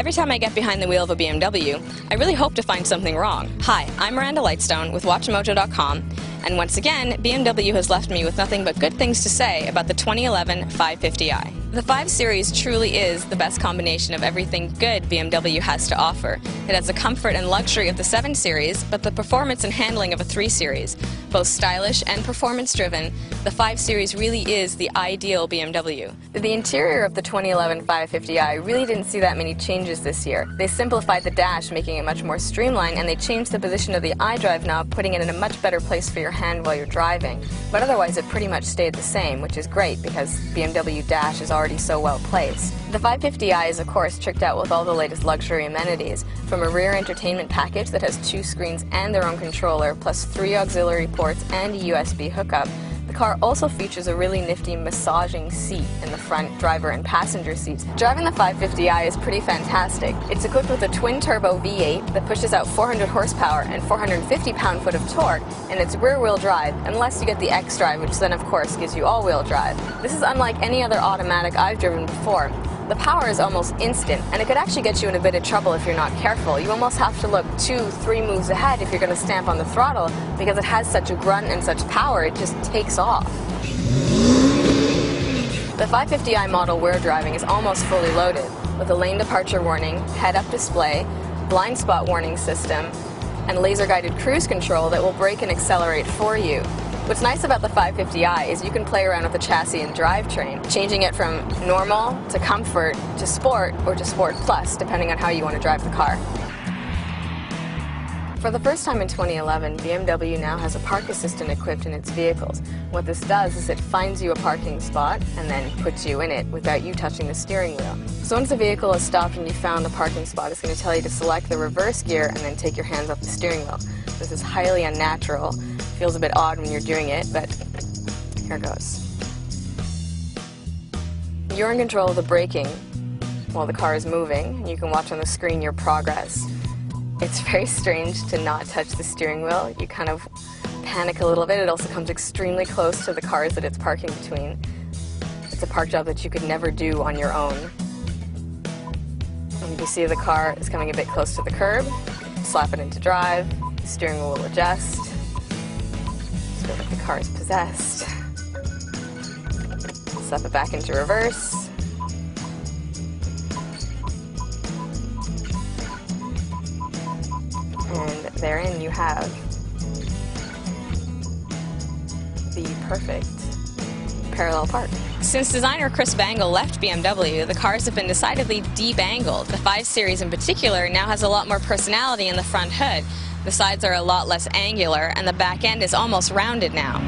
Every time I get behind the wheel of a BMW, I really hope to find something wrong. Hi, I'm Miranda Lightstone with WatchMojo.com, and once again, BMW has left me with nothing but good things to say about the 2011 550i. The 5 Series truly is the best combination of everything good BMW has to offer. It has the comfort and luxury of the 7 Series, but the performance and handling of a 3 Series. Both stylish and performance-driven, the 5 Series really is the ideal BMW. The interior of the 2011 550i really didn't see that many changes this year. They simplified the dash, making it much more streamlined, and they changed the position of the iDrive knob, putting it in a much better place for your hand while you're driving. But otherwise, it pretty much stayed the same, which is great because BMW dash is already so well placed. The 550i is of course tricked out with all the latest luxury amenities, from a rear entertainment package that has 2 screens and their own controller, plus 3 auxiliary ports and a USB hookup. The car also features a really nifty massaging seat in the front driver and passenger seats. Driving the 550i is pretty fantastic. It's equipped with a twin-turbo V8 that pushes out 400 horsepower and 450 pound-foot of torque, and it's rear-wheel drive, unless you get the X-Drive, which then of course gives you all-wheel drive. This is unlike any other automatic I've driven before. The power is almost instant, and it could actually get you in a bit of trouble if you're not careful. You almost have to look 2-3 moves ahead if you're going to stamp on the throttle, because it has such a grunt and such power, it just takes off. The 550i model we're driving is almost fully loaded, with a lane departure warning, head-up display, blind spot warning system, and laser-guided cruise control that will brake and accelerate for you. What's nice about the 550i is you can play around with the chassis and drivetrain, changing it from normal to comfort to sport or to sport plus, depending on how you want to drive the car. For the first time in 2011, BMW now has a park assistant equipped in its vehicles. What this does is it finds you a parking spot and then puts you in it without you touching the steering wheel. So once the vehicle has stopped and you found the parking spot, it's going to tell you to select the reverse gear and then take your hands off the steering wheel. This is highly unnatural. Feels a bit odd when you're doing it, but here goes. You're in control of the braking while the car is moving. You can watch on the screen your progress. It's very strange to not touch the steering wheel. You kind of panic a little bit. It also comes extremely close to the cars that it's parking between. It's a park job that you could never do on your own. And if you see the car is coming a bit close to the curb, slap it into drive, the steering wheel will adjust. Feel like the car is possessed. Slap it back into reverse. And therein you have the perfect parallel park. Since designer Chris Bangle left BMW, the cars have been decidedly debangled. The 5 Series in particular now has a lot more personality in the front hood. The sides are a lot less angular, and the back end is almost rounded now.